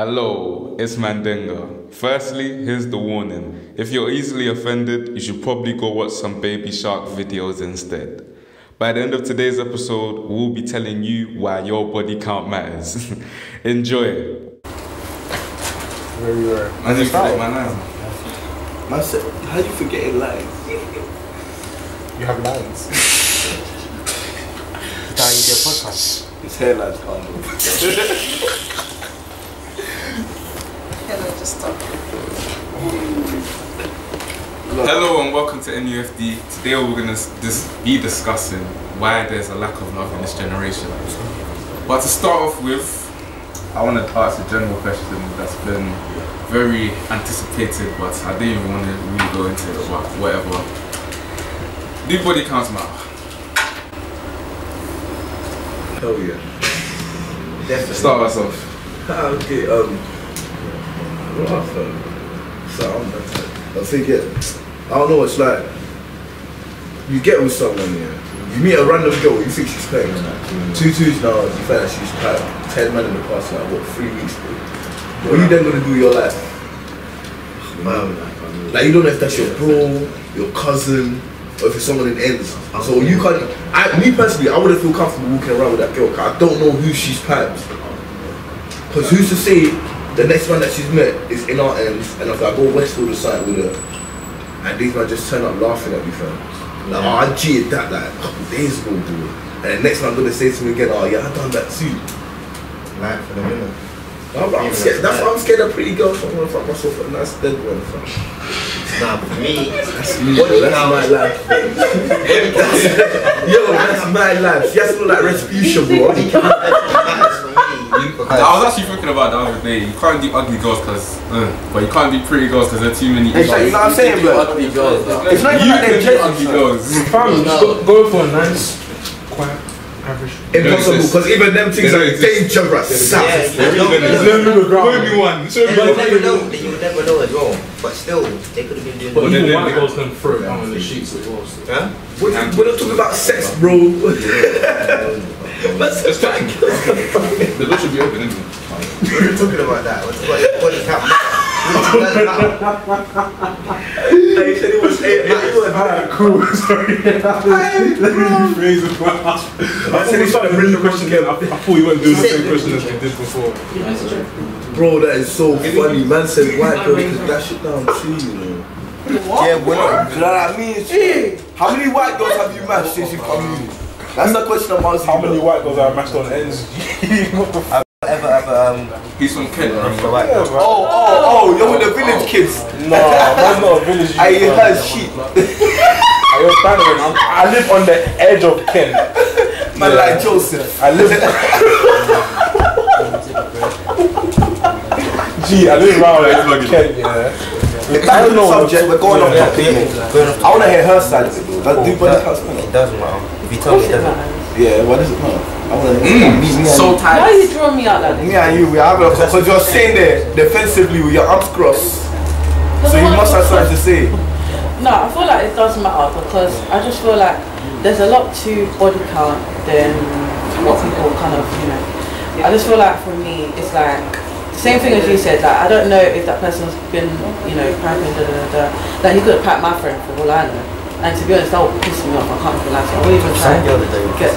Hello, it's Mandinga. Firstly, here's the warning. If you're easily offended, you should probably go watch some Baby Shark videos instead. By the end of today's episode, we'll be telling you why your body count matters. Enjoy. Very rare. I just forget my lines. Man said, how you forgetting lines? You have lines. That you do a podcast. His hairline's gone. Hello, just stop. Hello and welcome to NUFD. Today we're going to be discussing why there's a lack of love in this generation. But to start off with, I want to ask a general question that's been very anticipated, but I didn't even want to really go into it, but whatever. Do body counts matter? Hell yeah. Definitely. Start us off. Okay, so I think I don't know, it's like, you get with someone, yeah. You meet a random girl, you think she's playing, like, 2 2s now, you find that she's like 10 men in the past, like, what, 3 weeks, bro? What are you then gonna do with your life? Man, like, you don't know if that's your bro, your cousin, or if it's someone in ends. So you can't, me personally, I wouldn't feel comfortable walking around with that girl, because I don't know who she's piped. Because who's to say the next man that she's met is in our ends, and if I go Westfield or something with her, and these men just turn up laughing at me, fam. Like, oh, I cheated that like a couple days ago, bro. And the next man gonna say to me again, oh yeah, I done that too. Like for the winner. I'm scared. That's why I'm scared of pretty girls. I'm gonna fuck myself a nice dead one, fam. Nah, for me, That's me. That's my life. That's my life. She has to look like retribution, bro. I was actually thinking about that the other day. You can't do ugly girls but you can't do pretty girls because there are too many. Exactly, you know what I'm saying, bro? ugly girls. It's not even You like can they're do jealous. ugly girls. Fam, go for a nice, quiet, average. Impossible, because even them things are dangerous. Yeah, Show me one. Show me you would one. never know. You would never know as well. But still, they could have been doing. But then even white they- girls can throw it down on the sheets as well. So. Huh? We're not talking about sex, bro. Let's try and kill The door should be open, isn't it? We're not talking about that. We're talking about your body count. He said it was 8. Cool, sorry. Let me rephrase it. I said he's trying to bring the question again. I thought you weren't doing the same question as we did before. Bro, that is so funny. Man said white girls could dash it down too, you know. Yeah, we're not. Do you know what I mean? How many white girls have you matched since you've come in? That's the question I'm asking. How many white girls are matched on ends? He's from Kent, bro. Oh, you're with the village kids. Nah, that's not a village. I heard shit. I live on the edge of Kent. Man, like Joseph. I live around Kent, yeah. Back to the subject, we're going off topic. I want to hear her side of it. Do body counts matter? It doesn't matter. If you tell me it doesn't. Yeah, what does it matter? I want to hear So Why are you drawing me out like this? me and you, we have a because you're saying there defensively with your arms crossed. So you must have something to say. No, I feel like it does matter because I just feel like there's a lot to body count than what people kind of, you know. I just feel like for me, it's like the same thing as you said. Like I don't know if that person's been, you know, piping Like he could have piped my friend for all I know. And to be honest, that would piss me off. I can't even lie. So I wouldn't even try Some girls that do get.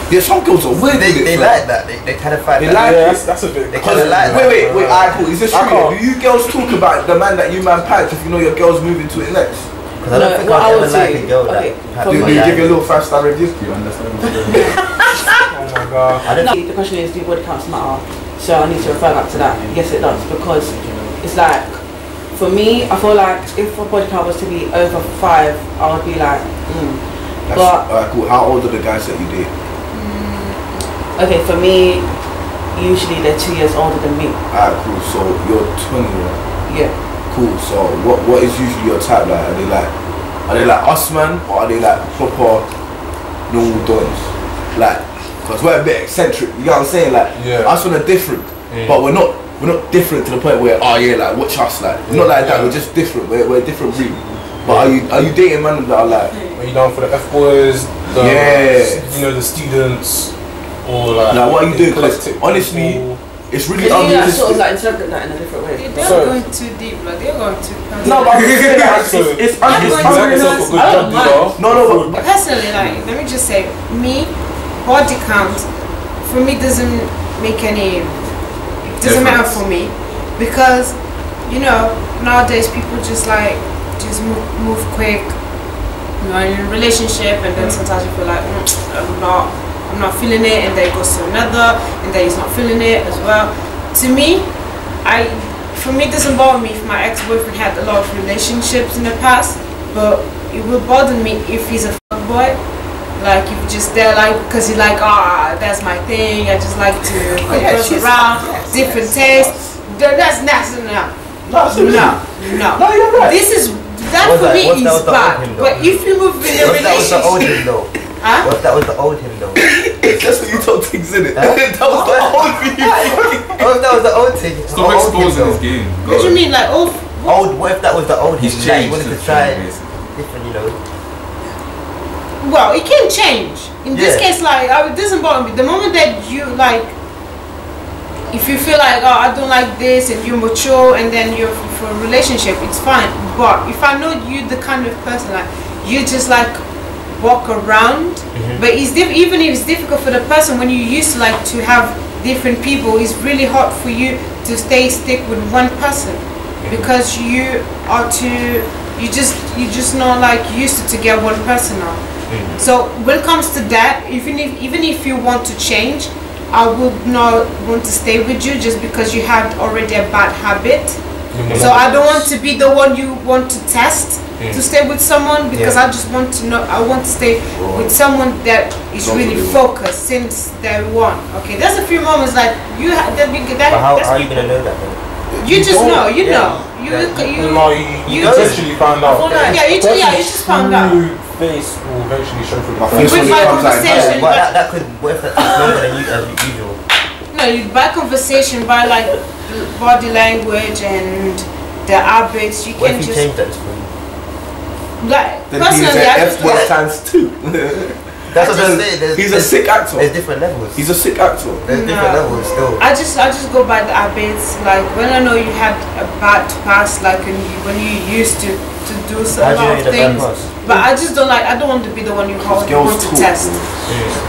Yeah, some girls are weird. They like that. They kind of fight. They that. like Yeah, that's a bit. They kind of like that. Wait, alright, cool. Is this I true? can't. Do you girls talk about the man that you man piped if you know your girl's moving to it next? Because I don't think what I I've would ever liked say- a girl okay, that. for Do me- you give you a little 5-star review? Do you understand? Oh my god. I don't. The question is, do body counts matter? So I need to refer back to that. Yes, it does because it's like, for me, I feel like if a body count was to be over 5, I would be like, But alright, cool. How old are the guys that you date? okay, for me, usually they're 2 years older than me. Alright, cool. So you're 20, right? Yeah. Cool. So what is usually your type like? Are they like us, man, or are they like proper normal dons? Like, cause we're a bit eccentric. You know what I'm saying? Like, us when are different, but we're not different to the point where like watch us, like we're not like that. We're just different. We're a different breed. But are you dating men that are like? Are you down for the F boys? Yeah. You know, the students, or like. Like what are you doing? Cause eclectic honestly, people? It's really Can you unrealistic. sort of like interpret that in a different way? They're going too deep, like they're going too personal. No, but it's unrealistic. No, but Personally, like, let me just say, me, body count, for me doesn't make any, doesn't matter for me, because, you know, nowadays people just move quick, you know, in a relationship, and then sometimes you feel like, I'm not feeling it, and then it goes to another, and then he's not feeling it as well. To me, for me, it doesn't bother me if my ex-boyfriend had a lot of relationships in the past, but it will bother me if he's a fuckboy. Like, if you're just there, like, because you're like, that's my thing, I just like to go around, different tastes. That's no. no, you're right. This is, that for me is bad. But if you move in a relationship... Huh? What if that was the old him though? That's what you told things, isn't it? That was the old me. What if that was the old thing? Stop exposing his game. What do you mean, like old? What if that was the old him? He's That he changed wanted to since try then, basically. different, you know. Well, it can change. In this case, like, it doesn't bother me. The moment that you like, if you feel like, I don't like this, and you're mature, and then you're for a relationship, it's fine. But if I know you, the kind of person like you just like walk around, but it's even if it's difficult for the person when you used to like to have different people, it's really hard for you to stick with one person because you just not like used to get one person now. So when it comes to that, even if you want to change, I would not want to stay with you just because you had already a bad habit. So I don't want to be the one you want to test to stay with someone, because I just want to know, I want to stay with someone that is really focused since day one. Okay, there's a few moments like you have that. But how are you gonna know that then? You just know, you know. You eventually found out. You just found out. Face will eventually show through. With my conversation, but that could, what if that takes longer than usual? No, by conversation, by like body language and the habits, you What can if you just change that to me? like Then personally. I just he's an times 2. That's what I'm saying. He's a sick actor. There's different levels. He's a sick actor. There's different levels still. I just go by the habits. Like when I know you had a bad past, like when you used to do a lot of things. But I just don't like. I don't want to be the one you want to test.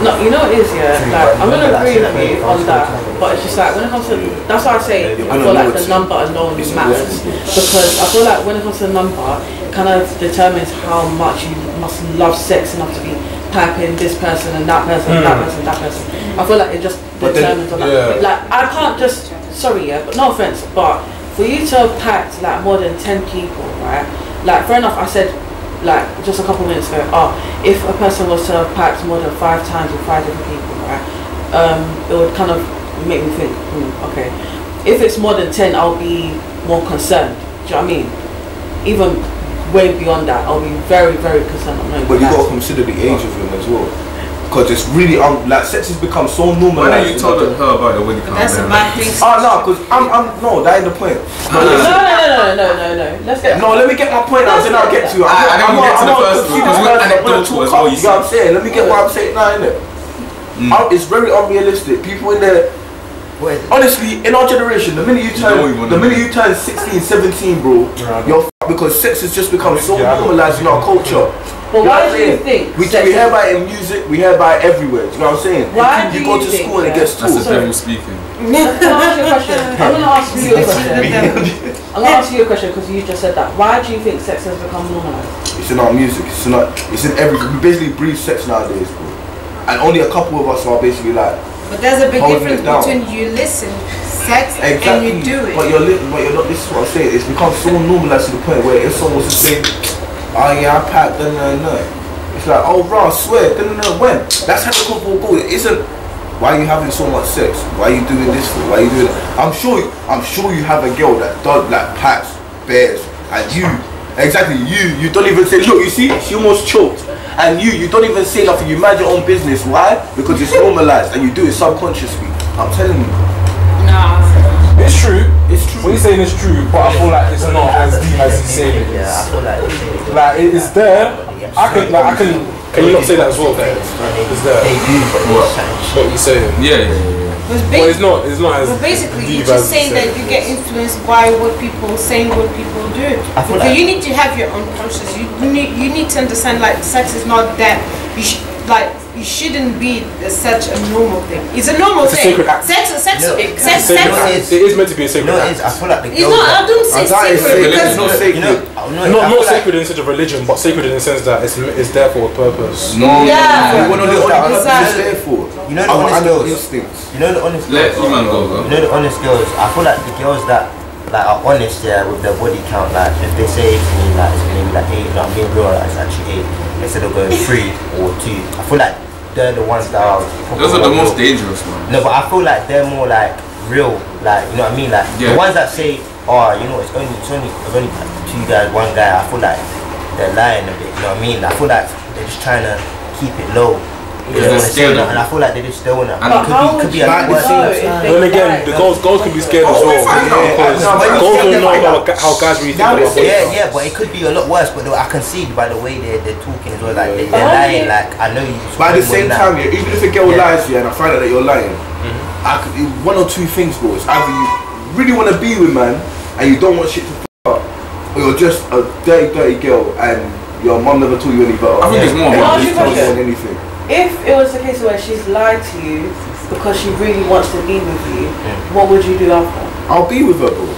No, you know what it is, like I'm gonna agree with you on that, but it's just like when it comes to, that's why I say I feel like the number alone matters, because I feel like when it comes to the number, it kind of determines how much you must love sex enough to be typing this person and that person, that person, that person. I feel like it just determines on that. Like I can't just, sorry, but no offense, but for you to have packed like more than 10 people, right? Like fair enough, I said like just a couple minutes ago, if a person was to have packed more than 5 times with 5 different people, right, it would kind of make me think, okay, if it's more than 10, I'll be more concerned. Do you know what I mean? Even way beyond that, I'll be very, very concerned. But you got to consider the age of them as well, because it's really like sex has become so normal. Why don't you tell her about the wedding? That's a bad thing. No, because no, that ain't the point. No. Let's get. No, let me get my point out, then I'll get to it. I didn't get to the first one, because we're You anecdotal as well, know what I'm saying? Let me get what I'm saying now, innit? It's very unrealistic. People in there, honestly, in our generation, the minute you turn 16, 17, bro, you're because sex has just become so normalized in our culture. But why do you think? We hear about it in music, we hear about it everywhere. Do you know what I'm saying? Why you go to school and it gets taught. That's the devil speaking. Can I ask you a question? I'm going to ask you a question. I'm going to ask you a question because you just said that. Why do you think sex has become normalized? It's in our music. It's in everything. We basically breathe sex nowadays, bro. And only a couple of us are basically like. But there's a big difference between you listen sex and you do it. But you're not. This is what I'm saying. It's become so normalized to the point where if someone was to say, "Oh yeah, I packed," no. It's like, "Oh, bro, I swear, when?" That's how the couple go. It isn't. Why are you having so much sex? Why are you doing this for? Why are you doing that? I'm sure you have a girl that does like packs, bears, and you don't even say, "Look, you see, she almost choked." And you don't even say nothing, you mind your own business. Why? Because it's normalized and you do it subconsciously. I'm telling you. Nah. It's true. What you're saying is true, but I feel like it's not as deep as he's saying it is. Yeah, I feel like it is there. I can you not say that as well, then? It's there. They do, but what you're saying? Yeah. Well, it's not as. But basically, deep you're just as saying you that said. you get influenced by what people say, what people do. I feel Because like- you need to have your own conscience. You need to understand like sex is not that you shouldn't be such a normal thing. It's a normal It's a thing. sacred act. Sex. It It is meant to be a sacred act. I feel like the It's girls not. I don't say That is secret sacred. because It's not sacred. Not sacred in such a religion, but sacred in the sense that it's there for a purpose. No. Yeah. You want to know what it's Exactly. there for? You know the honest Animal girls. instincts. You know the honest Let girls. man go, bro. You know the honest girls. I feel like the girls that like are honest, yeah, with their body count. Like if they say to me like it's gonna be like 8, no, I'm being real, like, it's actually 8 instead of going 3 or 2. I feel like they're the ones that are. Those are the most dangerous ones. No, but I feel like they're more like real, like you know what I mean, like Yeah. the ones that say, oh, you know, it's only like 2 guys, 1 guy. I feel like they're lying a bit. You know what I mean? I feel like they're just trying to keep it low. They don't They're wanna say scared of nothing, and I feel like they just don't wanna. And But how Could would be you a know worse. if they Then again, lie? the girls can be scared as well. Because girls don't know how guys really think about body count. Yeah, but it could be a lot worse. But I can see by the way they're talking as well, like they're Oh, lying. yeah. Like I know you. But at the same time, yeah, even if a girl Yeah. lies, yeah, and I find out that you're lying, I could one or two things, bro. It's either you really want to be with man and you don't want shit to fuck up, or you're just a dirty girl and your mum never told you any better. I think it's more And about you this don't question. want anything. If it was the case where she's lied to you because she really wants to be with you, what would you do after? I'll be with her, bro.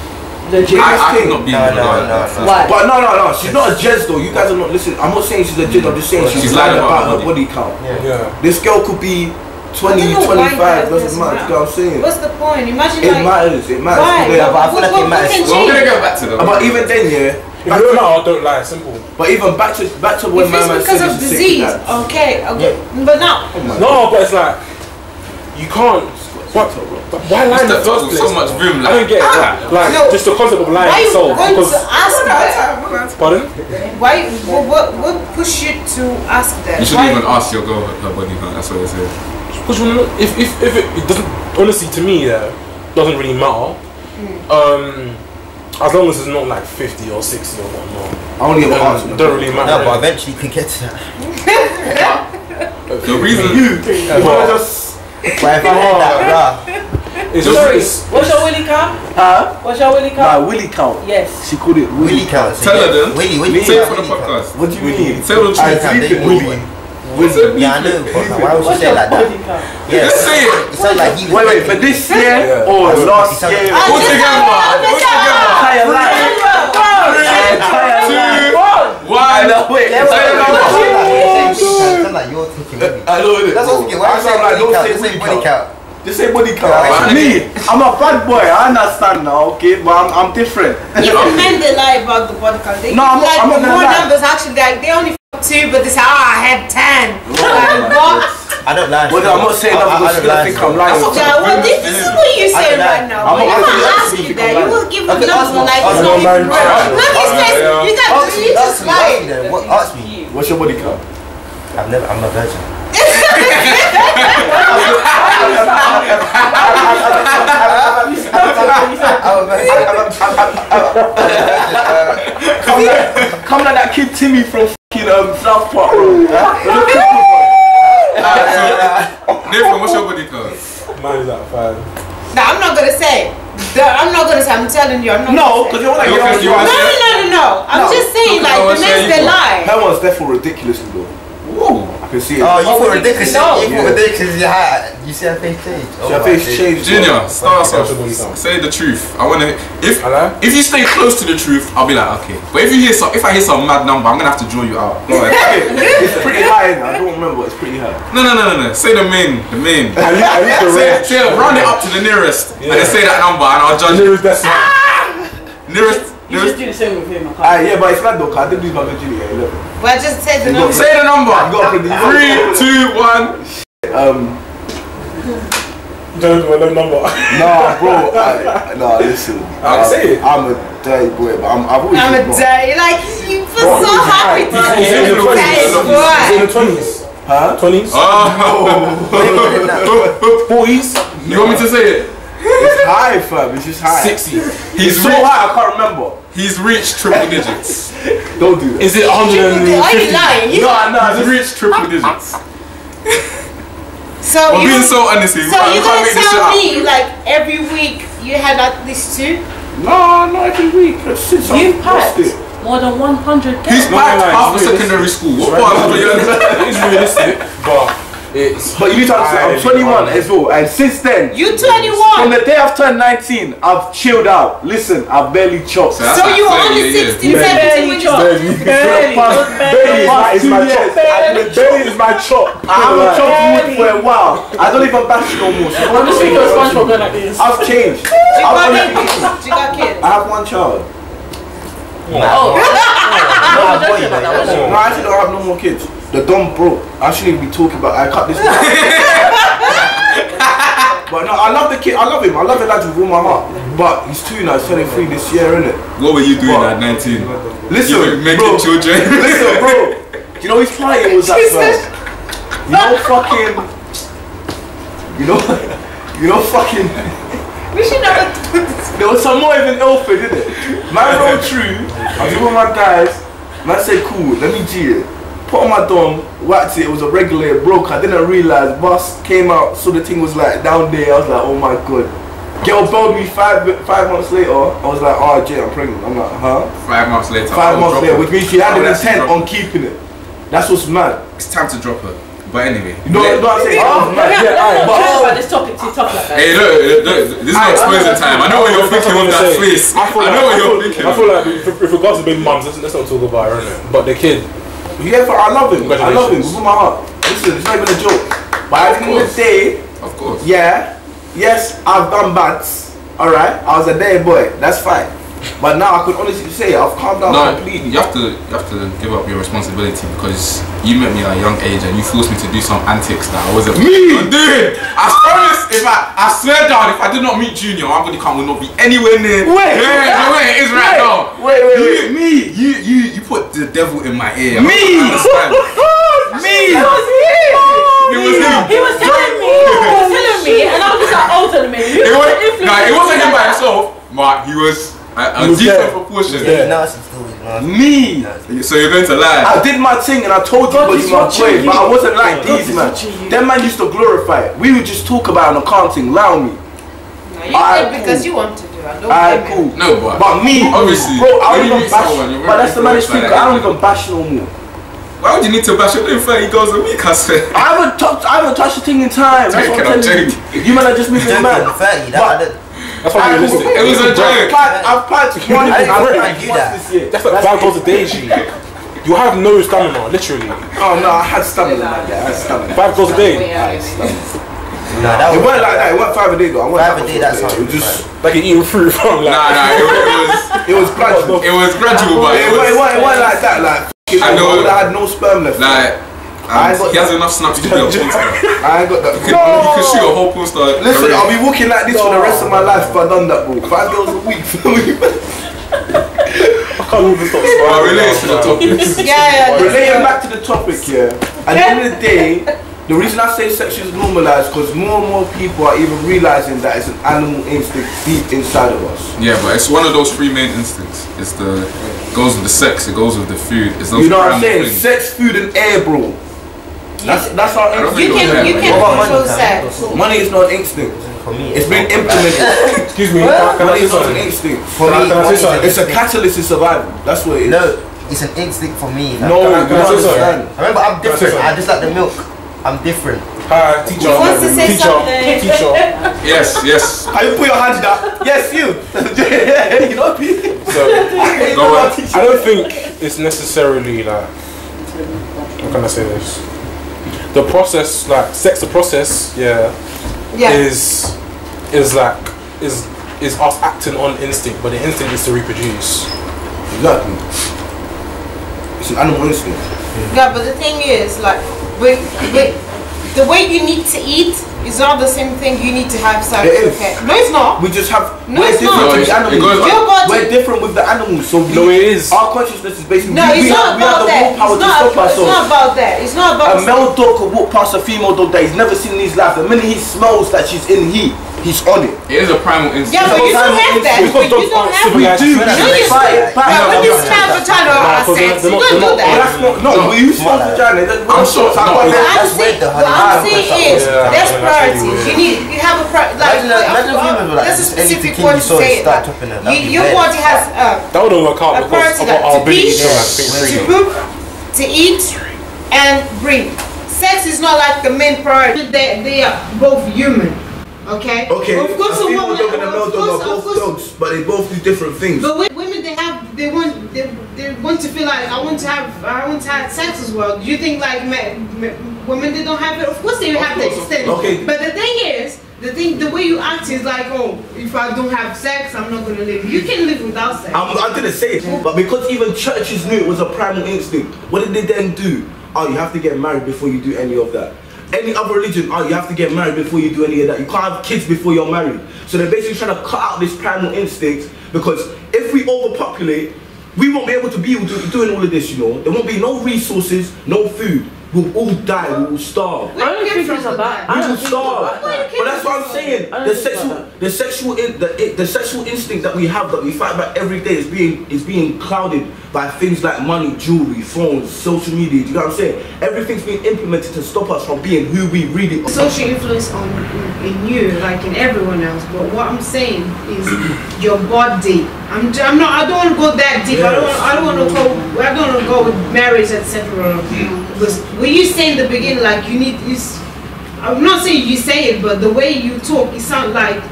Legit. I could not be No, with no, her. no. Why? But no, she's not a jez though. You guys are not listening. I'm not saying she's a jez. I'm just saying she's lying about her body count. Yeah. This girl could be 20, I don't know why 25, that doesn't matter. You know what I'm saying? What's the point? Imagine It like. matters. It matters. Why? Yeah, but I feel like it What matters. can Well, I'm gonna change? go back to them. but even then, yeah. If you don't know, don't lie. Simple. But even back to when If my man it's because said of it's a sacred disease, act. okay, but now. No, but it's like you can't. But why lie in the There's first place? so much room. I don't get it. Like No. just the concept of Why lying are you itself. going Because to ask that? pardon? Why? What push you to ask that? You shouldn't Why- even ask your girl her body count. That's what they say. Because if it doesn't, honestly, to me, yeah, doesn't really matter. As long as it's not like 50 or 60 or whatnot. I only ever asked. Don't really matter. No, but eventually you can get to that. The reason You wanna just But if I had that, It's Sorry, just what's your willy count? huh? What's your willy Nah, count? Willie count. Yes. She called it Willie Willie. count. So Tell her yeah, then. Willie say it for the count. podcast. What do you mean? Say the I truth. can't Willie. do Willie. Yeah, I know. But why would you What's say your it like that? body count? Yeah, Just say it. it sounds like he was. Wait, for this year or last year? All together. All together. Entire life. Entire life. One. Wait, Yeah, entire life. it sounds like you're taking Willie. I know it. That's what I'm thinking. Why I you sound say like body don't count? say Just say body body count. count. Just say body count. Right. Me, I'm a bad boy. I understand now, okay, but I'm different. Even men they lie about the body count. They No, I'm not- like I'm not gonna more lie. numbers actually. Like they only f 2, but they say, I had 10. Like what? I don't lie. Well, I'm not saying that because you're gonna think I'm lying. Yeah, well, this is what you I say don't lie. right now. I'm But not if gonna I say ask that you because that, I'm you will give a Okay, number ask me. like Ask it's me. not even Ask right. me. Look, it's just, Yeah. you just Ask me lying. then. What? Ask me. What's your body count? I'm a virgin. I'm a virgin. Come like that kid Timmy from fucking South Park, bro. Nathan, what's your body count? mine is at 5. No, I'm not gonna say. I'm not gonna say. I'm telling you. I'm not. No, gonna because say. you're like No, 'cause you No, are- no. I'm No. just saying, No, like no, the share men you they for. lie. her one's therefore ridiculously though. Whoa. I can see it. Oh, you Oh, feel we ridiculous. need to know. You feel Yeah. ridiculous. You see her face change. Her face changed. Junior, start us What's your body off. count? Say the truth. I wanna. If I lie? if you stay close to the truth, I'll be like okay. But if I hear some mad number, I'm gonna have to draw you out. No, it's pretty high. I don't remember. It's pretty high. No. Say the main. At least the range. Say round it up to the nearest, and then say that number, and I'll judge The it. nearest decimal. Nearest. You just do the same with him. I can't. Yeah, but it's not though. 'Cause I did lose my virginity at 11. Well, I just said the You number. Say the number. You gotta put the- 3, 2, 1. Don't know my number. Nah, bro. Nah, listen. I say it. I'm a dirty boy, but I've always I'm been a wrong. day. Like you feel Bro, so it's happy high. to He's in the say 20s. that, He's in boy. the 20s. Huh? 20s? Oh. 40s? You want me to say it? It's high, fam. It's just high. 60. He's It's so reached. high, I can't remember. He's reached triple digits. Don't do that. Is it Are you 150? lying? You Nah, He's reached triple digits. So I'm being so honest here. So you can't gonna make this shit tell up. me like every week you had at least 2? No, not every week. Since You I've lost packed it. more than 100 He's k. packed no, half a it's secondary school. What Right. part of you? It is realistic, but it's. But you need to understand, I'm 21 as well, and since then, You from 21. the day I've turned 19, I've chilled out. Listen, I've barely chopped. So that's So like you were 30 only a year. 16, Barely. 17 when you started. Barely is my chop. Barely is my chop. I haven't chopped wood for a while. I don't even bash no more. So I'm just thinking of SpongeBob going like this. I've changed. You got I've kids. You got kids. I have one child. Oh, No, I actually don't have no more kids. The dumb broke. I shouldn't be talking about. I cut this. But no, I love the kid. I love him. I love the lad with all my heart. But he's 2 now. He's turning 3 this year, innit? What were you doing What? at 19? Listen, You were making bro. children. Listen, bro. Do you know his party was that first? You know fucking. You know fucking. We should never do this. There was some more even Ilford, didn't it? Man rolled through. I was with my guys. Man said, cool, let me G it. Put on my dome, whacked it. It was a regular, it broke. I didn't realize. Bus came out, so the thing was like down there. I was like, oh my god. Girl bailed me 5 months later. I was like, oh Jay, I'm pregnant. I'm like, huh? 5 months later. 5 months later, which means she had an That's intent drop on keeping it. That's what's mad. It's time to drop her. But anyway. You know what I'm saying? Oh, Mad. yeah, Yeah, but about this topic to talk like that. Hey, look, this is not exposing time. I know what you're thinking on that face. I know what you're thinking. I feel like with regards to baby mums, let's not talk about her, innit? But the kid. Yeah, but I love him. I love him Congratulations. with all my heart. Listen, it's not even a joke. But at the end of the day, Of course. yeah, yes, I've done bads. Alright, I was a day boy. That's fine. But now I could honestly say I've calmed down No, completely. you have to give up your responsibility because you met me at a young age and you forced me to do some antics that I wasn't doing. I promise, I swear down, if I did not meet Junior, my body count would not be anywhere near. Wait, the way it is right now. Wait. Me, you put the devil in my ear. Me. I don't understand. Me. It was him. He was telling me, and I was just like, oh, telling me. It wasn't him by himself, but he was a different proportion. Me. So you're going to lie? I did my thing and I told you God was is my watching boy, you. but I wasn't like God these is man. watching you. Them man used to glorify it. We would just talk about it on accounting, allow me. No, you Alright, did because cool. you want to do it. Don't Alright, blame cool. him. No, But me, obviously, bro, I when don't you even meet bash. someone, you're But that's the very maddest thing. influenced by I don't that. even bash no more. Why would you need to bash? You're doing 30 girls a week, I swear. I haven't touched the thing in time. That's what I'm telling you. You man are just moving mad. 30, That's not realistic. It was a joke. I've applied to one I thing. didn't do that. This year. That's like 5 goals a day, G. You have no stamina, literally. Oh no, I had stamina like that. I had stamina. 5 goals a day. I had stamina. Nah, that It was weren't like that. It weren't 5 a day though. I weren't 5 a day, that's it how was just. Like you're eating fruit from like. Nah, It was gradual. it was gradual, but It weren't like that. Like I know. I had no sperm left. he has enough snaps to be a porn star. I ain't got that. You can shoot a whole porn star. Listen, career. I'll be walking like this for the rest of my life if I done that, bro. 5 girls a week. I can't even stop But smiling. related to the topic. Yeah. Relating back to the topic, yeah. At the end of the day, the reason I say sex is normalised because more and more people are even realising that it's an animal instinct deep inside of us. Yeah, but it's one of those 3 main instincts. It goes with the sex, it goes with the food. It's those You know what I'm primal saying? things. Sex, food, and air, bro. That's our I don't instinct. You Yeah, can what about control money? sex. Money is not an instinct. For me, It's been implemented. Excuse me, can I Money say is not an something? instinct. For me, Can I say something? It's a catalyst to survival. That's what it is. no, it's an instinct for me. No, Can I you don't say something? understand. Remember, I'm different. something? I just like the milk. I'm different. Hi, teacher. He wants to say teacher. something. Teacher. Yes. Can you put your hands down? Yes, you. You know me. So, Go on. I don't think it's necessarily like. How can I say this? The process, like sex, the process, yeah. is us acting on instinct, but the instinct is to reproduce. Exactly. It's an animal instinct. Yeah, but the thing is, like, the way you need to eat is not the same thing you need to have sex. It is. Okay. No, it's not. We just have. No, we're it's different not. to the animals. Your body. We're different with the animals, so No, it is. Our consciousness is basically. No, it's not we have about the that. willpower It's to stop not ourselves. about that. It's not about. A male dog could walk past a female dog that he's never seen in his life. The minute he smells that she's in heat, He's on it. It is a primal instinct. Yeah, but you don't have that. But you don't have We that. do. No, you when you smell vagina or have sex, you don't do that. That's not. No, when you smell vagina, I'm sure. What I'm saying is, there's priorities. You have a there's a specific word to say that. Your body has That wouldn't work out a because priority of our to ability pee, to poop, to eat, and breathe. Sex is not like the main priority. They are both human. Okay. Okay. Of course, a woman. Dog and a male dog are both dogs, but they both do different things. But women, they want to feel like I want to have sex as well. Do you think like women they don't have it? Of course they have the extent. Okay. But the thing is, the way you act is like, oh, if I don't have sex, I'm not gonna live. You can live without sex. I'm gonna say it, but because even churches knew it was a primal instinct, what did they then do? Oh, you have to get married before you do any of that. Any other religion, oh, you have to get married before you do any of that. You can't have kids before you're married. So they're basically trying to cut out this primal instinct, because if we overpopulate, we won't be able to be doing all of this, you know. There won't be no resources, no food. We'll all die, we will starve. I don't think it's about. We will starve. But that's what I'm saying. The sexual instinct that we have, that we fight about every day, is being clouded by things like money, jewelry, phones, social media. Do you know what I'm saying? Everything's being implemented to stop us from being who we really are. Social influence in you, like in everyone else. But what I'm saying is your body. I don't want to go that deep. I don't want to go with marriage, etc. Because when you say in the beginning, like I'm not saying you say it, but the way you talk, it sounds like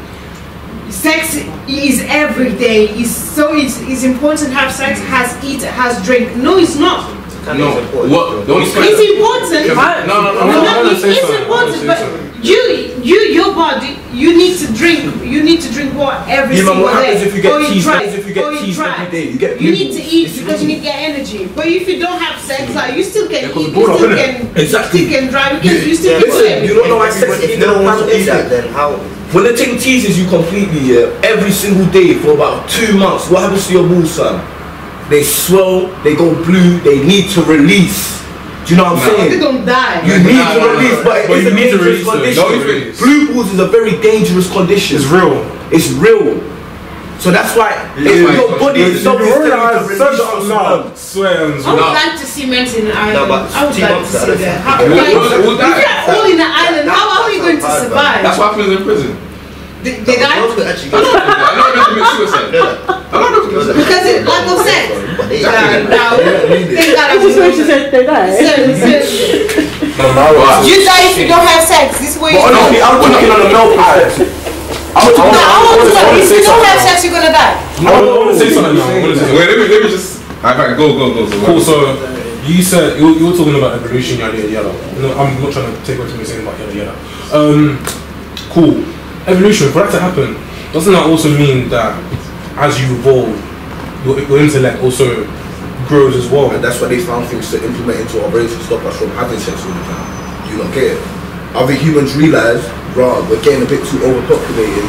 sex is every day. It's important to have sex, has eat, has drink. No, it's not. No, what? It's important. No. It's important, but your body, you need to drink water every single day. What happens if you get teased? Every day? You get. You need to eat because you need to get energy. But if you don't have sex, like you still can eat, you still can drive, you still can swim. You don't know why sex is then how? When the thing teases you completely, every single day for about 2 months, what happens to your balls, son? They swell, they go blue, they need to release. Do you know what I'm saying? They don't die. You need to release, but it's a dangerous condition. Blue balls is a very dangerous condition. It's real. It's real. So that's why your body is not Swear. I would like to see men in the island. I would like to see that. If you're all in the island, how are we going to survive? That's what happens in prison. They die? I'm not going to commit suicide. Because it's lack of sex. I just when she said they die. You die if you don't have sex. This way. Honestly, I'm working on a male process. If you don't have sex, you're gonna die. I want to say something now. Wait, let me just. Alright, go. Cool. So you said you were talking about evolution, yada. No, I'm not trying to take what you're saying about yada. Cool. Evolution, for that to happen, doesn't that also mean that as you evolve, your intellect also grows as well? And that's why they found things to implement into our brains to stop us from having sex all the time. Do you not get it? Other humans realize, right, we're getting a bit too overpopulated.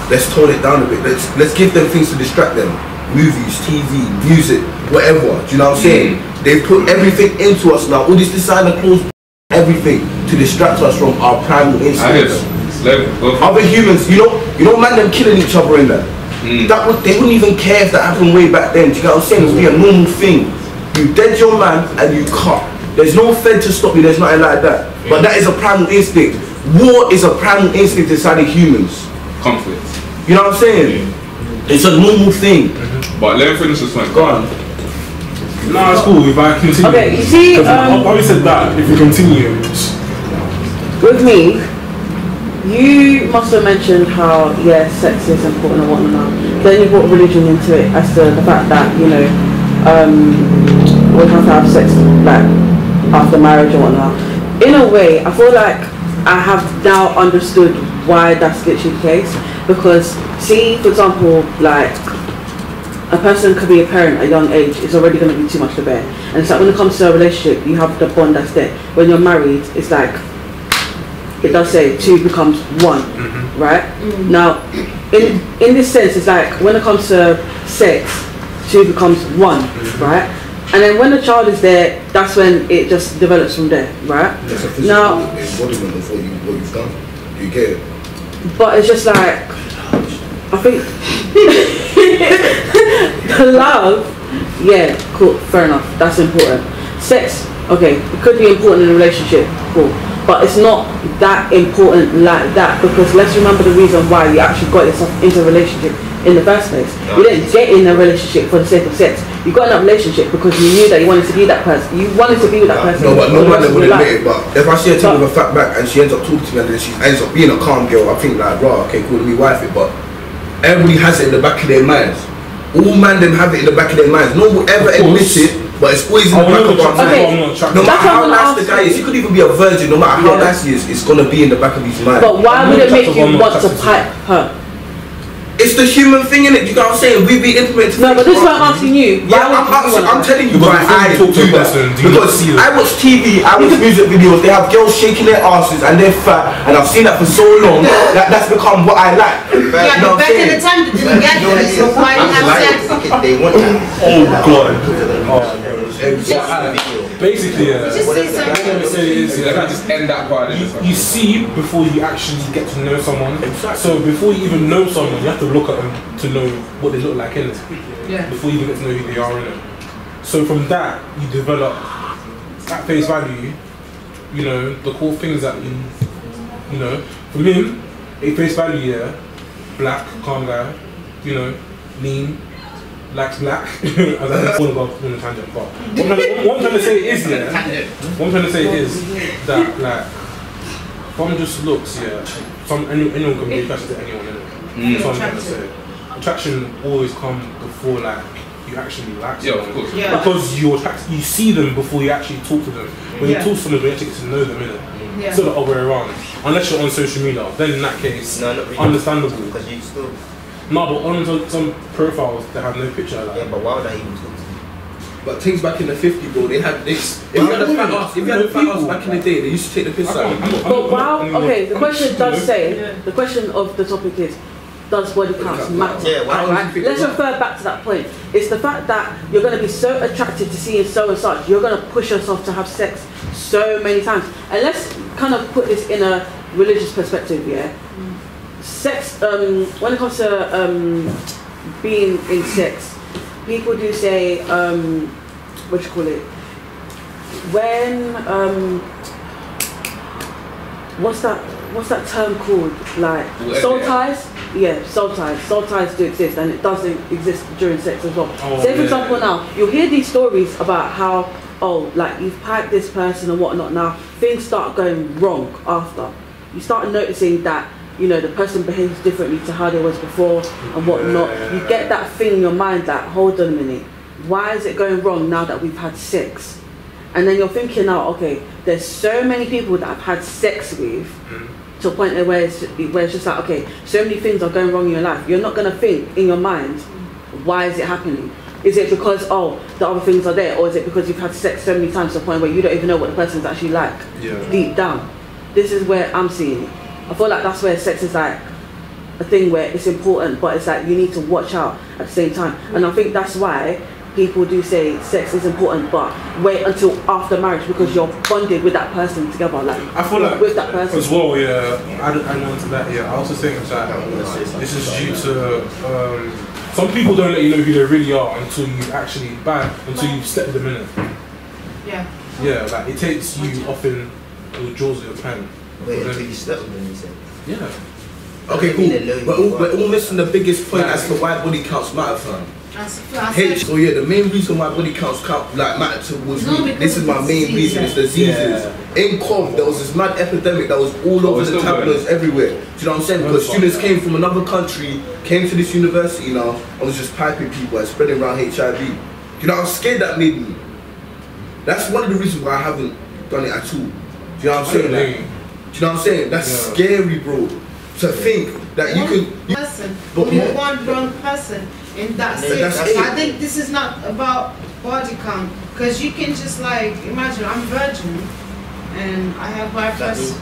Let's tone it down a bit. Let's give them things to distract them. Movies, TV, music, whatever. Do you know what I'm saying? They've put everything into us now. All this designer clothes, everything to distract us from our primal instincts. Other humans, you know, man, them killing each other in there. They wouldn't even care if that happened way back then. Do you know what I'm saying? It would be a normal thing. You dead your man and you cut. There's no fed to stop you. There's nothing like that. But that is a primal instinct. War is a primal instinct inside of humans. Conflict. You know what I'm saying? It's a normal thing. But let me finish this one. Go on. No, it's cool if I continue. Okay, you see, I said that if you continue. With me, you must have mentioned how sex is important and whatnot. Then you brought religion into it as to the fact that we have to have sex like after marriage and whatnot. In a way, I feel like I have now understood why that's literally the case. Because see, for example, like a person could be a parent at a young age, it's already going to be too much to bear. And it's like when it comes to a relationship, you have the bond that's there. When you're married, it's like it does say 2 becomes 1, right? Now, in this sense, it's like when it comes to sex, 2 becomes 1, right? And then when the child is there, that's when it just develops from there, right? That's a physical embodiment of what you've done. Do you get it? But it's just like, I think the love, yeah, cool, fair enough, that's important. Sex, okay, it could be important in a relationship, cool, but it's not that important like that, because let's remember the reason why you actually got yourself into a relationship in the first place. You didn't get in a relationship for the sake of sex. You got in a relationship because you knew that you wanted to be that person. You wanted to be with that person. No, but no one would admit it. But if I see her taking a fat back and she ends up talking to me and then she ends up being a calm girl, I think like, right, okay, cool, let me wife it. But everybody has it in the back of their minds. All man them have it in the back of their minds. No one ever admits it, but it's always in the back of our mind. No matter how nice the guy is, he could even be a virgin. No matter how nice he is, it's gonna be in the back of his mind. But why would it make you want to pipe her? It's the human thing, innit? You know what I'm saying? We be implementing. No, but this is what I'm asking you. Yeah, I'm telling you, right? I do that because I watch TV, I watch music videos. They have girls shaking their asses and they're fat, and I've seen that for so long. That's become what I like. Yeah, but back in the time they didn't get this, so why have sex? They want that. Oh God. Basically, I can't just end that part. You see before you actually get to know someone. So before you even know someone, you have to look at them to know what they look like, innit? Yeah. Before you even get to know who they are, innit? So from that, you develop at face value, you know, the cool things that you know. For him, at face value, yeah, black, calm guy, you know, lean. Likes black. I was like, on a tangent, but what I'm trying to say is, that like from just looks, yeah, anyone can be attracted to anyone, innit? That's what I'm trying to say. Attraction always comes before like you actually like someone. Yeah, of course. Yeah. Because you're attracted, you see them before you actually talk to them. When you talk to them, you actually get to know them, innit? Yeah. It's not the other way around. Unless you're on social media, then in that case, No, not really. understandable. Because you still. No, but on some profiles they have no picture like. Yeah, but why would I even talk to you? But things back in the 50s, bro, they had this. If you had a fat ass back in the day, they used to take the piss out. But wow, okay, the question does say, the question of the topic is, does body counts matter? Yeah, why Alright, let's refer back to that point. It's the fact that you're going to be so attracted to seeing so and such, you're going to push yourself to have sex so many times. And let's kind of put this in a religious perspective, yeah? Sex, when it comes to being in sex, people do say, what do you call it? When, what's that term called? Like, soul ties? Yeah, soul ties. Soul ties do exist, and it doesn't exist during sex as well. Say for example now, you'll hear these stories about how, oh, like you've piped this person and whatnot now, things start going wrong after. You start noticing that, you know, the person behaves differently to how they was before and whatnot. You get that thing in your mind that, hold on a minute, why is it going wrong now that we've had sex? And then you're thinking now, okay, there's so many people that I've had sex with to a point where it's just like, okay, so many things are going wrong in your life. You're not going to think in your mind, why is it happening? Is it because, oh, the other things are there? Or is it because you've had sex so many times to a point where you don't even know what the person's actually like deep down? This is where I'm seeing it. I feel like that's where sex is like a thing where it's important, but it's like you need to watch out at the same time. And I think that's why people do say sex is important, but wait until after marriage because you're bonded with that person together. Like I feel like with that person as well. Yeah, I know to that. Yeah, I also think that this is due to some people don't let you know who they really are until you actually until you've stepped them in it. Yeah. Yeah, like it takes you often the jaws of your pen. Wait until you slept with them, you said? Yeah. Okay, cool. We're all missing the biggest point as to why body counts matter, fam. So yeah, the main reason why body counts matter towards me, this is my main reason, it's diseases. In COV, there was this mad epidemic that was all over the tabloids everywhere. Do you know what I'm saying? Because students came from another country, came to this university now, and was just piping people and spreading around HIV. You know how scared that made me? That's one of the reasons why I haven't done it at all. Do you know what I'm saying? Like, do you know what I'm saying? That's scary, bro. To think that you can... Person, one wrong person in that state. I think this is not about body count. Because you can just like, imagine I'm virgin and I have my first...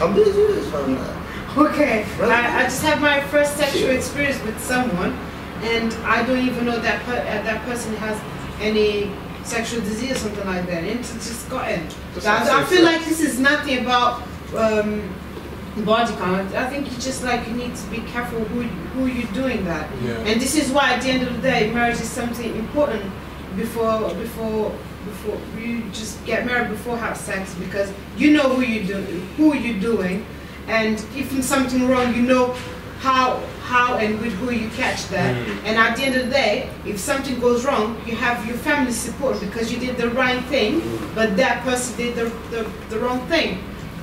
I'm busy. Okay, I just have my first sexual experience with someone and I don't even know that that person has any sexual disease or something like that, and it's just gotten. I feel like this is nothing about body count, I think it's just like you need to be careful who you're doing that. Yeah. And this is why at the end of the day, marriage is something important before you just get married, before have sex, because you know who you're doing, and if there's something wrong, you know how and with who you catch that. And at the end of the day, if something goes wrong, you have your family support because you did the right thing, but that person did the wrong thing.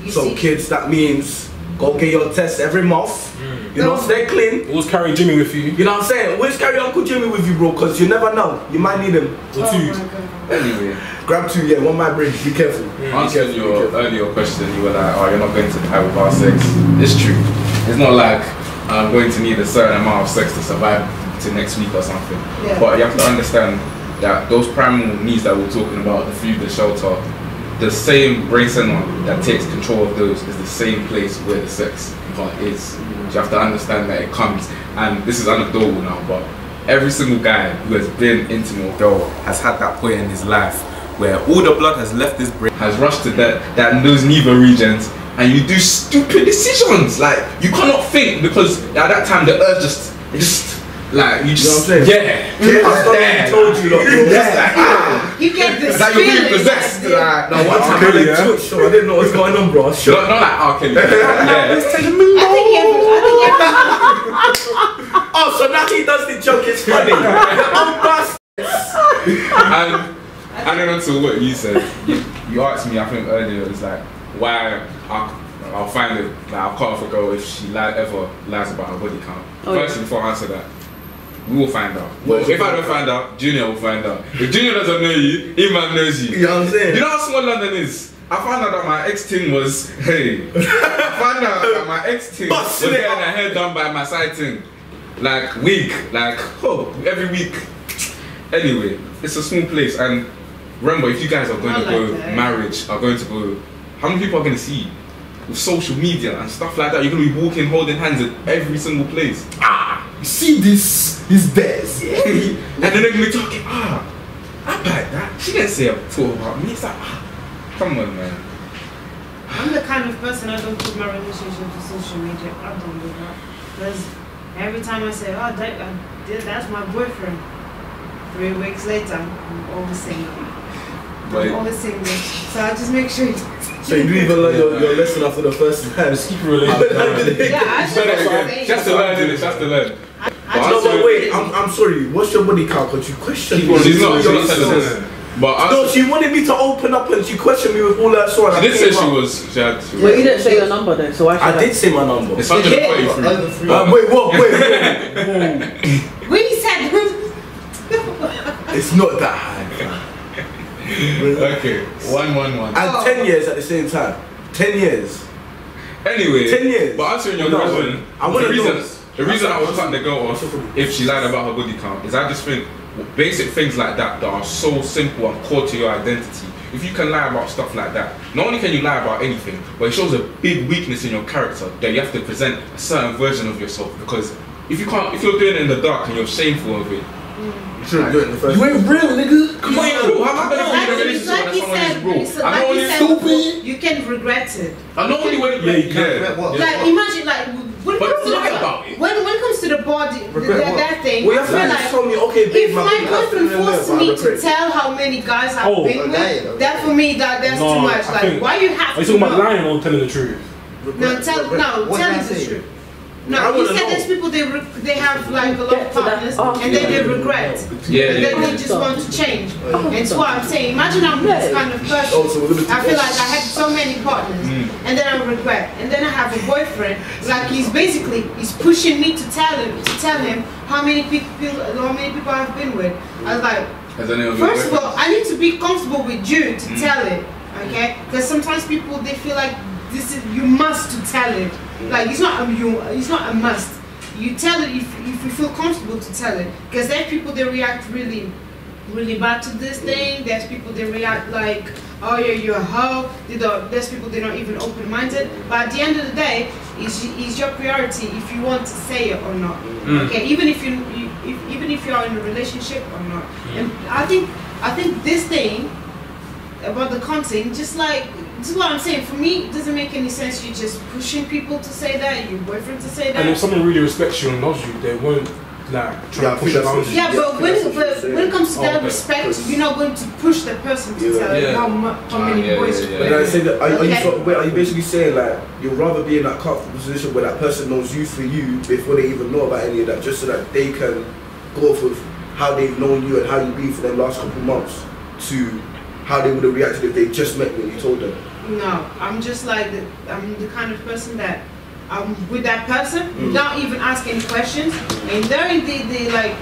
So kids, that means go get your test every month. You know, stay clean. Always carry Jimmy with you. You know what I'm saying? Always carry Uncle Jimmy with you, bro, because you never know. You might need him. Or two. Anyway, Grab two, yeah, one might break. Be careful. answering your earlier question, you were like, oh, you're not going to die without sex. It's true. It's not like I'm going to need a certain amount of sex to survive to next week or something. Yeah. But you have to understand that those primal needs that we're talking about, the food, the shelter, the same brain center that takes control of those is the same place where the sex part is. So you have to understand that it comes, and this is anecdotal now, but every single guy who has been intimate with a girl has had that point in his life where all the blood has left his brain, has rushed to those neither regions, and you do stupid decisions. Like, you cannot think because at that time the urge just like, you just, you know what I'm saying? I told you, like, you get this that you're being feeling possessed. that- Like, no, one time I like so I didn't know what's going on, bro. Sure. not like R. Kelly. Yeah. I think Oh, so now he does the joke, it's funny. And then onto what you said, you asked me, I think earlier, it's like, why I'll find it, like, I'll cut off a girl if she ever lies about her body count. First, before I answer that, we will find out. Well, if I don't find out, Junior will find out. If Junior doesn't know you, Iman knows you. You know what I'm saying? You know how small London is? I found out that my ex-ting was, hey, I found out that my ex-ting was getting her hair done by my side ting. Like, week, like, every week. Anyway, it's a small place, and remember, if you guys are going to go marriage, are going to go, how many people are going to see you? With social media and stuff like that, you're going to be walking, holding hands at every single place. You see this? He's theirs. And then they're going to be talking, I like that. She didn't say a talk about me. It's like, come on, man. I'm the kind of person, I don't put my relationship to social media. I don't do that. Because every time I say, that's my boyfriend, 3 weeks later, I'm always single. I'm always single. So I just make sure. So you didn't even learn your lesson after the first time. Just keep it related. Yeah, I should Just to learn, innit? Just to learn. No, but wait, I'm sorry. What's your body count? Because you questioned me. She's not telling us. But no, she wanted me to open up and she questioned me with all that sort. She did say she was. Well, you didn't say your number then, so why should I did say my number. It's 143. Wait, what? Wait. When you said It's not that high. Okay, 111. And 10 years at the same time. 10 years. Anyway, 10 years. But answering your question, the reason I would cut the girl off if she lied about her body count is I just think basic things like that are so simple and core to your identity. If you can lie about stuff like that, not only can you lie about anything, but it shows a big weakness in your character that you have to present a certain version of yourself. Because if you're doing it in the dark and you're shameful of it, you shouldn't do it in the first place. You ain't real, nigga. Come on, bro. How am I going to be in a relationship when someone is real? I'm not only stupid. You can regret it. I'm not only when Like imagine, like when it comes to the body, that thing. I feel like if my boyfriend forced me to tell how many guys I've been with, that for me that's too much. Like why you have to? Are you talking about lying or telling the truth? No, telling the truth. No, you said there's people they have like a lot of partners and then they regret. And then they just want to change. It's what I'm saying. Imagine I'm this kind of person. I feel like I had so many partners and then I regret. And then I have a boyfriend, like he's pushing me to tell him how many people I've been with. I was like, first of all, I need to be comfortable with you to tell it, okay? Because sometimes people they feel like you must to tell it. Like it's not a must. You tell it if you feel comfortable to tell it. Because there's people they react really, really bad to this thing. There's people they react like, oh yeah, you're a hoe. There's people they're not even open-minded. But at the end of the day, it's your priority if you want to say it or not. Okay, even if you're in a relationship or not. And I think this thing about the content, just This is what I'm saying. For me, it doesn't make any sense. You just pushing people to say that, your boyfriend to say that. And if someone really respects you and loves you, they won't like try to push it around you. Yeah, but when it comes to that respect, you're not going to push the person to tell how many boys. But I say that, are you basically saying like you'd rather be in that comfortable position where that person knows you for you before they even know about any of that, just so that they can go off with how they've known you and how you've been for the last couple of months to how they would have reacted if they just met you and you told them? No, I'm just like I'm the kind of person that I'm with that person without even asking any questions. And during the like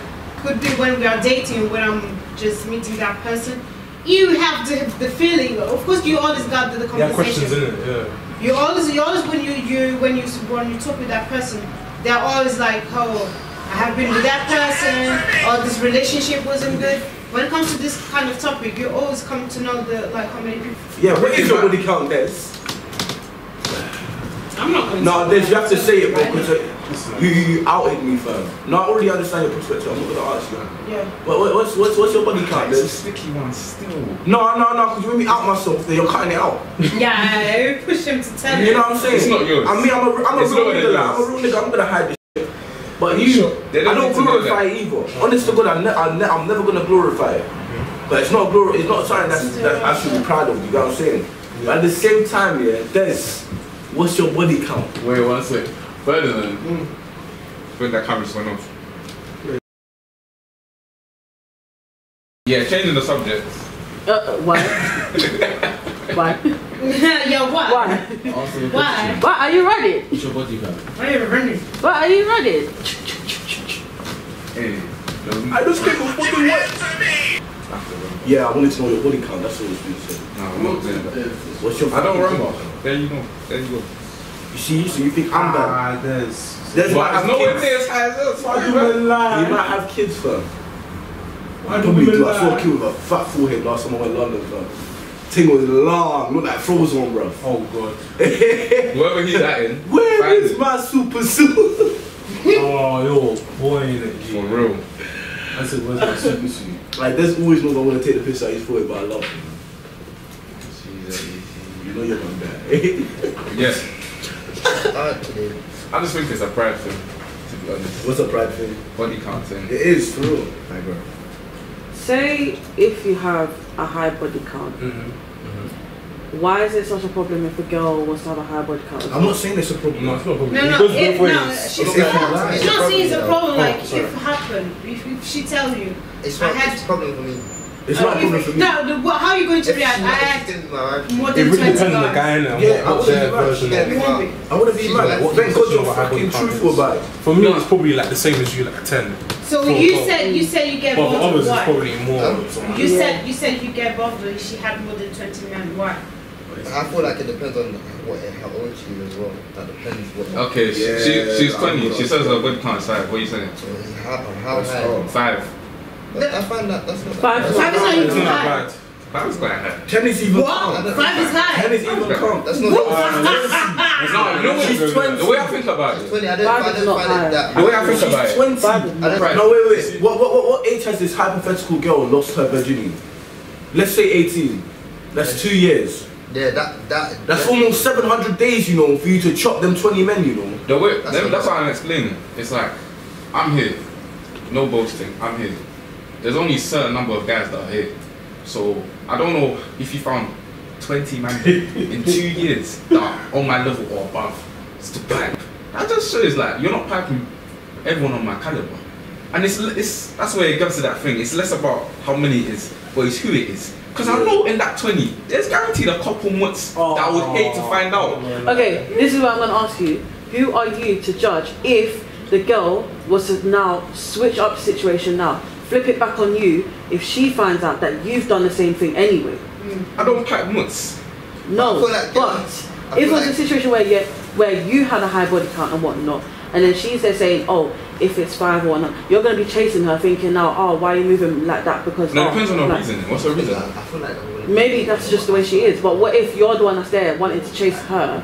could be when we are dating, when I'm just meeting that person, you have the feeling. Of course, you always got the conversation. Yeah, questions in it. Yeah. You always when you talk with that person, they're always like, oh, I have been with that person, or this relationship wasn't good. When it comes to this kind of topic, you always come to know how many people. Yeah, what is your body count, Des? I'm not going to. No, Des, you have to say it, bro, because you outed me, fam. No, I already understand your perspective. I'm not going to ask you. Yeah. But what's your body count, It's a Des? sticky one still. No, because you made me out myself. Then you're cutting it out. Yeah, push him to tell You know what I'm saying? It's not yours. I mean, I'm a real It's not nigga. yours. I'm a real nigga. I'm gonna hide this shit. But I don't need to know glorify it either. Honest to God, I'm never gonna glorify it. But it's not something that I should be proud of. You know what I'm saying? But at the same time, yeah, Des, what's your body count? Wait, one sec. Further than when that camera just went off. Yeah, changing the subject. Why? Why? Yeah, what? Why? Why? Why are you running? What's your body count? Why are you running? Why are you running? Hey, I just came from fucking what? Yeah, I wanted to know your body count. That's all it's been said. no, I'm not doing that. What's your? I don't fucking remember. body count? There you go. There you go. You see, so you think I'm bad? There's There's But might it's have nowhere kids. near as high as us. Why do man. women lie? You might have kids, fam. Why do Probably women do. I saw a lie? kid with a fat forehead last time I went to London, fam. Thing was long, looked like Frozen, bro. Oh god. Whoever he's at in. Where find is it. my super suit? Oh yo, boy in it. For real. I said, where's my super suit? Like, there's always knows I want to take the piss out of his forehead, but I love him. You know you're my dad. Yes. Actually, I just think it's a pride thing, to be honest. What's a pride thing? Body count thing. It is, for real. My girl. Say if you have a high body count, why is it such a problem if a girl wants to have a high body count? I'm not saying it's a problem. No, it's not a problem. No, It no, goes both she's ways. not It's saying it's a problem. Like sorry. if it happen, if she tells you, it's I not had- it's a problem for me. It's not a problem for me. No, how are you going to If react? she- I if had she didn't know, more It than really 20 depends on the guys. guy and Yeah, I what wouldn't their be mad. version Yeah, of. You won't be. I wouldn't be mad. What Thank God perception you're of a high body fucking count truthful is. about it. For me, it's probably like the same as you, like a 10. So For- you for- said you get But for bothered. others, it's Why? probably more. You said you get bothered if she had more than 20 men. Why? I feel like it depends on how old she is as well. That depends what. Okay, Yeah, she's I'm 20. not She says her body count is 5. What are you saying? How high? 5. I find that that's not. Five. Five is not It's even not high. bad. 5 is quite high. 10 is even What? calm. 5 is 10 high. is even calm. That's not. No, you know what? She's 20. The way I think about it. 20. I Five is didn't not find high. it that. The way I think about She's it. 20. Five is I not. don't- No, wait. What age has this hypothetical girl lost her virginity? Let's say 18. That's 2 years. Yeah, That's almost 700 days, you know, for you to chop them 20 men, you know. The way, That's that's why I'm explaining. It's like, I'm here. No boasting. I'm here. There's only a certain number of guys that are here. So, I don't know if you found 20 men in 2 years that are on my level or above. It's to pipe. That just shows like, you're not piping everyone on my caliber. And that's where it comes to that thing. It's less about how many it is, but it's who it is. Because I know in that 20, there's guaranteed a couple mutts that I would hate to find out. Okay, this is what I'm going to ask you. Who are you to judge if the girl was to now switch up the situation now, flip it back on you if she finds out that you've done the same thing anyway? I don't pipe mutts. No, I feel like- but I if feel it was a like- situation where you had a high body count and whatnot, and then she's there saying, oh, if it's 5 or not, you're going to be chasing her thinking now, oh, why are you moving like that? Because No, it oh, depends on her like- reason. What's her reason? I feel like the whole maybe that's just the way she is. But what if you're the one that's there wanting to chase her?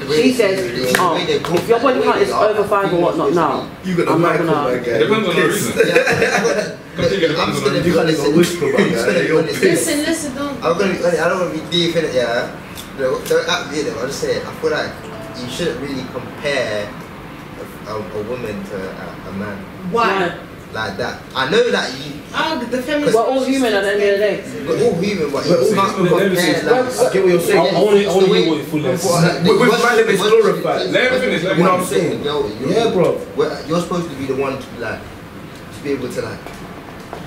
She says, oh, if your body count is over 5 or whatnot now, You got a I'm not mic on gonna. my guy. It depends on the reason. I'm just gonna You can't even whisper about that. You're pissed. Listen, don't. I don't want to be deep in it, yeah. Don't act weird, I'll just say it. I feel like you shouldn't really compare a woman to a man. Why? Like that. I know that you. The feminist. We're all human at the end of the day. We're all human, but you can't compare. I get what you're saying. I want to hear what your full is. With man, it's glorified. Let him finish. You know what I'm saying? Yeah, bro. You're supposed to be the one to be like, to be able to like,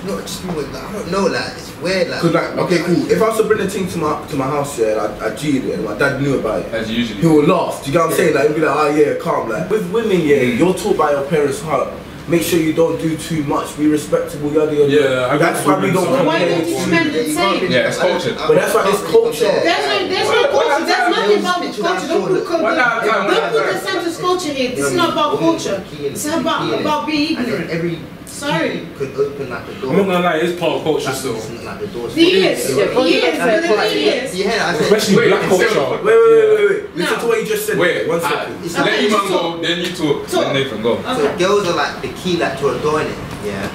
not just be with, like, I don't know, like it's weird, like. Cause like, okay, cool. If I was to bring the thing to my house, yeah, I G'd it, and my dad knew about it. As usually. He would laugh. Do you get what I'm saying? Like, he'd be like, oh yeah, calm. Like with women, yeah, you're taught by your parents how. Make sure you don't do too much. Be respectable. Yeah, that's why we don't Why compare. don't you spend the same? Yeah, it's culture. But that's why it's culture. There's no culture. There's nothing about culture. Don't put the sentence culture here. This is not about culture. It's about being ignorant. Every Sorry. could open like the door. I'm not gonna lie, it's part of culture still. Like the doors. He is. Yeah, I said. Especially black culture. Wait. Listen to what you just said. Wait, one second. let you man go, then you talk, then Nathan go. So girls are like the key like to a door in it, yeah.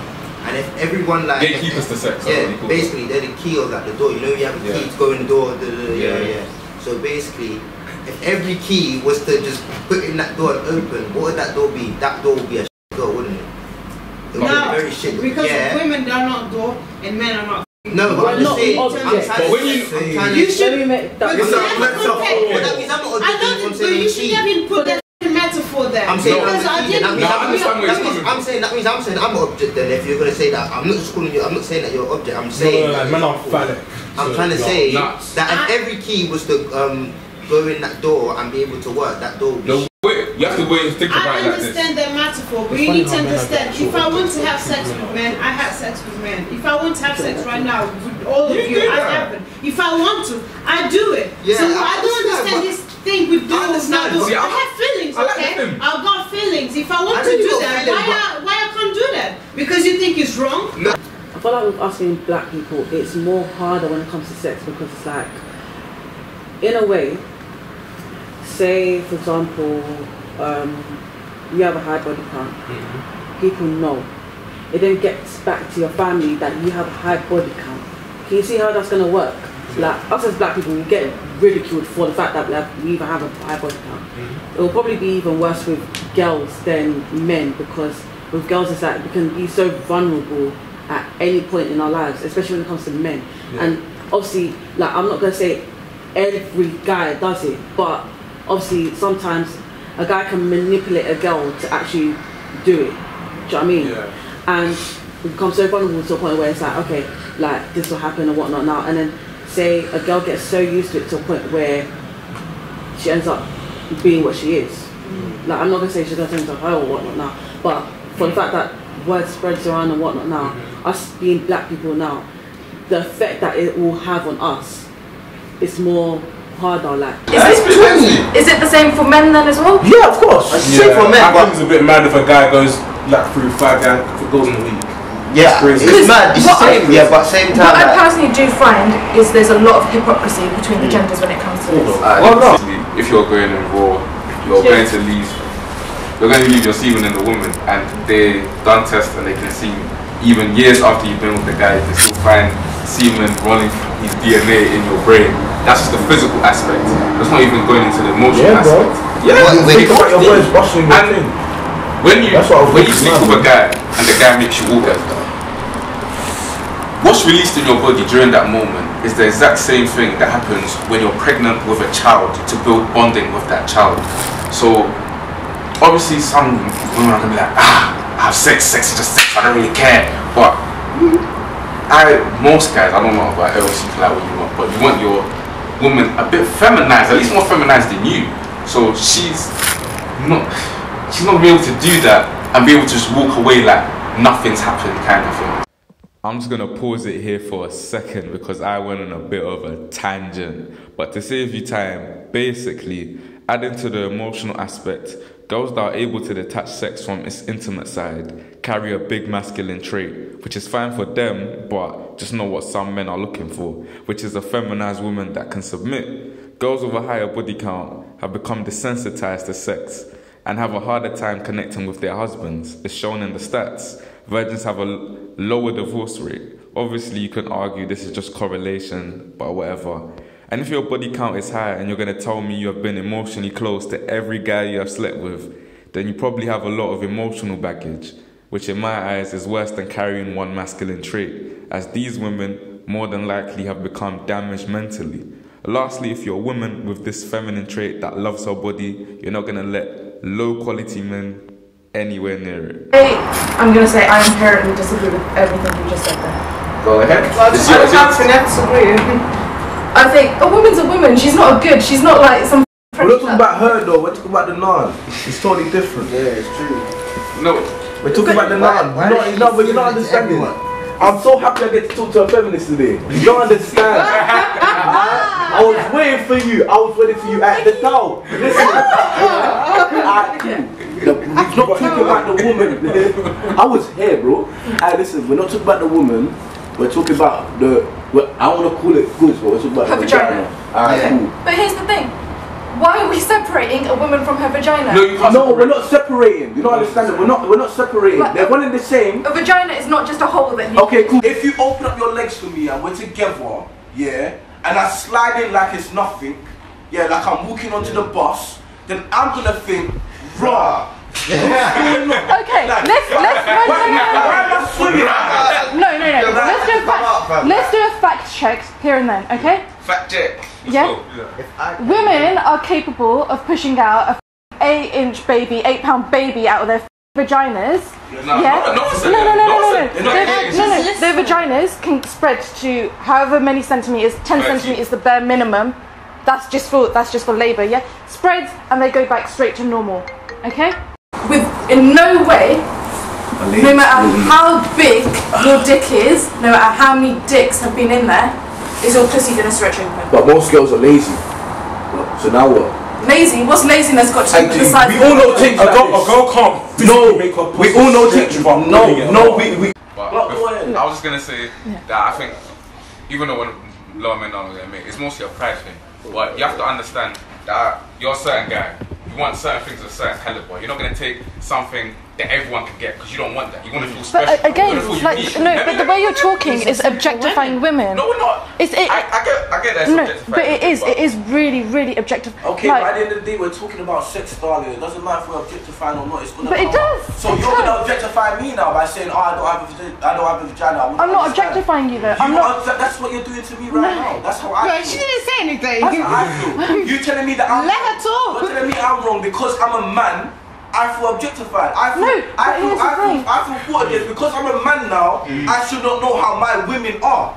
And if everyone like Gatekeepers to sex. yeah, basically they're the key of like the door. You know, you have a key to go in the door. Yeah. So basically, if every key was to just put in that door and open, what would that door be? That door would be a door, wouldn't it? It would be very shit. Because women are not door and men are not. No, but I'm just saying. You should make that. You should never even put that metaphor there. I'm saying because I'm saying I'm an object. Then if you're gonna say that, I'm not just calling you. I'm not saying that you're an object. I'm saying men are phallic. I'm trying to say that if every key was to go in that door and be able to work, that door would be. You have to wait and think about it like this. I understand that metaphor, but you need to understand. If I want to have sex with men, I have sex with men. If I want to have sex right now with all of you, I have it. If I want to, I do it. So I don't understand this thing with doing this now. I have feelings, okay? I've got feelings. If I want to do that, why I can't do that? Because you think it's wrong? I feel like with us being black people, it's more harder when it comes to sex because it's like, in a way, say for example, you have a high body count. People know. It then gets back to your family that you have a high body count. Can you see how that's going to work? Like us as black people, we get ridiculed for the fact that we even have a high body count. It will probably be even worse with girls than men because with girls it's like we can be so vulnerable at any point in our lives, especially when it comes to men. And obviously, like I'm not going to say every guy does it, but obviously sometimes a guy can manipulate a girl to actually do it. Do you know what I mean? And we become so vulnerable to a point where it's like, okay, like this will happen and whatnot now. And then say a girl gets so used to it to a point where she ends up being what she is. Like I'm not gonna say she's gonna turn into her or whatnot now, but for the fact that word spreads around and whatnot now, us being black people now, the effect that it will have on us is more harder. Like, is it the same for men then as well? Yeah, of course. Yeah, for men, I think it's a bit mad if a guy goes like through 5 girls in a week. Yeah, it's mad. It's the same. Yeah, but same time. What I personally do find is there's a lot of hypocrisy between the genders when it comes to this. If you're going in raw, you're going to leave. You're going to leave your semen in the woman, and they done tests and they can see even years after you've been with the guy, they still find semen running his DNA in your brain. That's just the physical aspect. That's not even going into the emotional aspect. When you sleep with a guy and the guy makes you orgasm, what's released in your body during that moment is the exact same thing that happens when you're pregnant with a child to build bonding with that child. So obviously some women are gonna be like, I have sex is just sex, I don't really care. But most guys, I don't know about else you can like what you want, but you want your woman a bit feminized, at least more feminized than you. So she's not gonna be able to do that and be able to just walk away like nothing's happened kind of thing. I'm just gonna pause it here for a second because I went on a bit of a tangent. But to save you time, basically, adding to the emotional aspect, girls that are able to detach sex from its intimate side carry a big masculine trait, which is fine for them, but just not what some men are looking for, which is a feminized woman that can submit. Girls with a higher body count have become desensitized to sex and have a harder time connecting with their husbands, as shown in the stats. Virgins have a lower divorce rate. Obviously, you can argue this is just correlation, but whatever. And if your body count is high and you're going to tell me you have been emotionally close to every guy you have slept with, then you probably have a lot of emotional baggage, which in my eyes is worse than carrying one masculine trait, as these women more than likely have become damaged mentally. Lastly, if you're a woman with this feminine trait that loves her body, you're not going to let low-quality men anywhere near it. I'm going to say I inherently disagree with everything you just said there. Go ahead. Well, I don't have to disagree. I think a woman's a woman. She's not a good. She's not like some. We're not talking about her though. We're talking about the Nan. It's totally different. Yeah, it's true. No, we're talking about the Nan. But you're not understanding. I'm so happy I get to talk to a feminist today. You don't understand. I was waiting for you. I was waiting for you at the door. Listen. We're not talking about the woman. I was here, bro. Listen, we're not talking about the woman. We're talking about the. I want to call it goods, but we're talking about her vagina. Cool. But here's the thing. Why are we separating a woman from her vagina? No, we're not separating. You don't understand it. We're not separating. But they're one and the same. A vagina is not just a hole that you. Okay, cool. If you open up your legs to me and we're together, yeah, and I slide in like it's nothing, yeah, like I'm walking onto the bus, then I'm gonna think, raw. Okay, let's let's do a fact check here and then, okay? fact check. Yeah. Women are capable of pushing out a 8-inch baby, 8-pound baby out of their vaginas. No. Their vaginas can spread to however many centimeters, 10 centimeters, the bare minimum. That's just for labour, yeah. Spreads and they go back straight to normal. Okay. In no way, no matter how big your dick is, no matter how many dicks have been in there, is your pussy gonna stretch open. But most girls are lazy. So now what? Lazy? What's laziness got to do with the size? We all know things like a girl can't. No, we all know things. We. I was just gonna say that I think even though a lot of men are gonna admit, it's mostly a pride thing. But you have to understand that you're a certain guy. You want certain things of a certain caliber. You're not gonna take something that everyone can get because you don't want that. You want to feel special. But again, but the way you're talking is objectifying women. No, we're not. I get that. No, but it is really, really objective. Okay, by the end of the day, we're talking about sex, darling. It doesn't matter if we're objectifying or not. It's gonna. But it does. So you're gonna objectify me now by saying, "Oh, I don't have a vagina." I'm not objectifying you though. I'm not. That's what you're doing to me right now. That's how I feel. She didn't say anything. That's how I feel. You telling me that I'm Let her talk. You're telling me I'm wrong because I'm a man. I feel objectified. I feel what it is because I'm a man now. I should not know how my women are.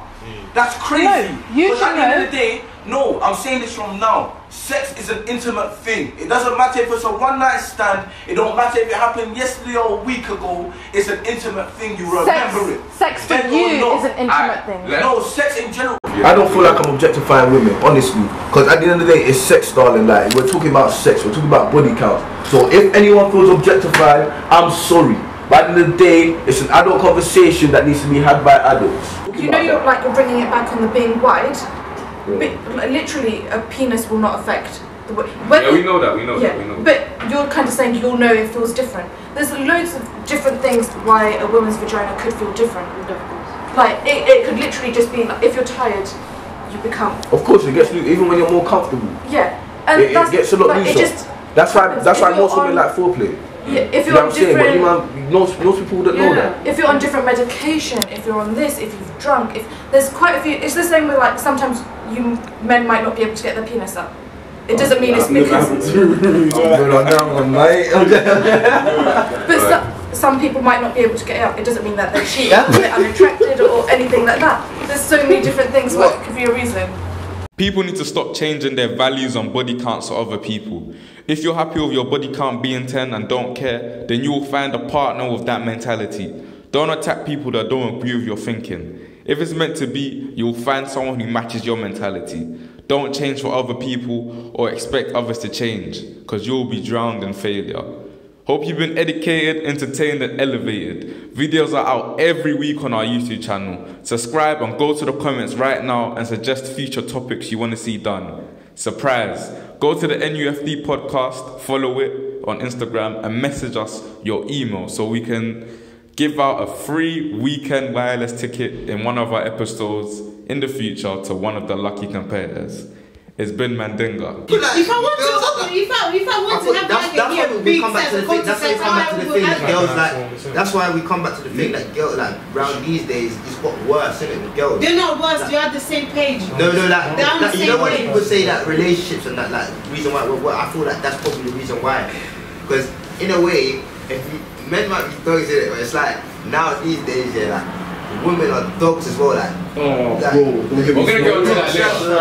That's crazy. No, you should at the end of the day, no, I'm saying this from now. Sex is an intimate thing. It doesn't matter if it's a one-night stand. It don't matter if it happened yesterday or a week ago. It's an intimate thing. You remember it. Sex for you is an intimate thing. No, sex in general. I don't feel like I'm objectifying women, honestly. Because at the end of the day, it's sex, darling. Like, we're talking about sex. We're talking about body count. So if anyone feels objectified, I'm sorry. But at the end of the day, it's an adult conversation that needs to be had by adults. You know, you're bringing it back on the being wide. But literally, a penis will not affect the way. Yeah, we know that. We know that. But you're kind of saying you'll know it feels different. There's loads of different things why a woman's vagina could feel different. Like it could literally just be like, if you're tired, you become. Of course, it gets loose even when you're more comfortable. Yeah, and it gets a lot looser. That's why most women like foreplay. Yeah, if you're you know on different, most people wouldn't know that. If you're on different medication, if you're on this, if you've drunk, if there's quite a few. It's the same with like sometimes men might not be able to get their penis up. It doesn't mean it's because. But some people might not be able to get it up. It doesn't mean that they're cheap, they're unattracted, or anything like that. There's so many different things why it could be a reason. People need to stop changing their values on body counts to other people. If you're happy with your body count being 10 and don't care, then you will find a partner with that mentality. Don't attack people that don't agree with your thinking. If it's meant to be, you will find someone who matches your mentality. Don't change for other people or expect others to change, because you will be drowned in failure. Hope you've been educated, entertained and elevated. Videos are out every week on our YouTube channel. Subscribe and go to the comments right now and suggest future topics you want to see done. Surprise! Go to the NUFD podcast, follow it on Instagram and message us your email so we can give out a free weekend wireless ticket in one of our episodes in the future to one of the lucky competitors. It's been Mandinga. If I want to have like a big set of that's why we come back to the thing that girls like around these days it's got worse, isn't it? The girls. They're not worse. They're on the same page. No, like you know when people say that relationships and that like reason why. Well, I feel like that's probably the reason why. Because in a way, men might be dogs in it, but it's like now these days, yeah, like women are dogs as well. Like, bro, we're gonna go into that later.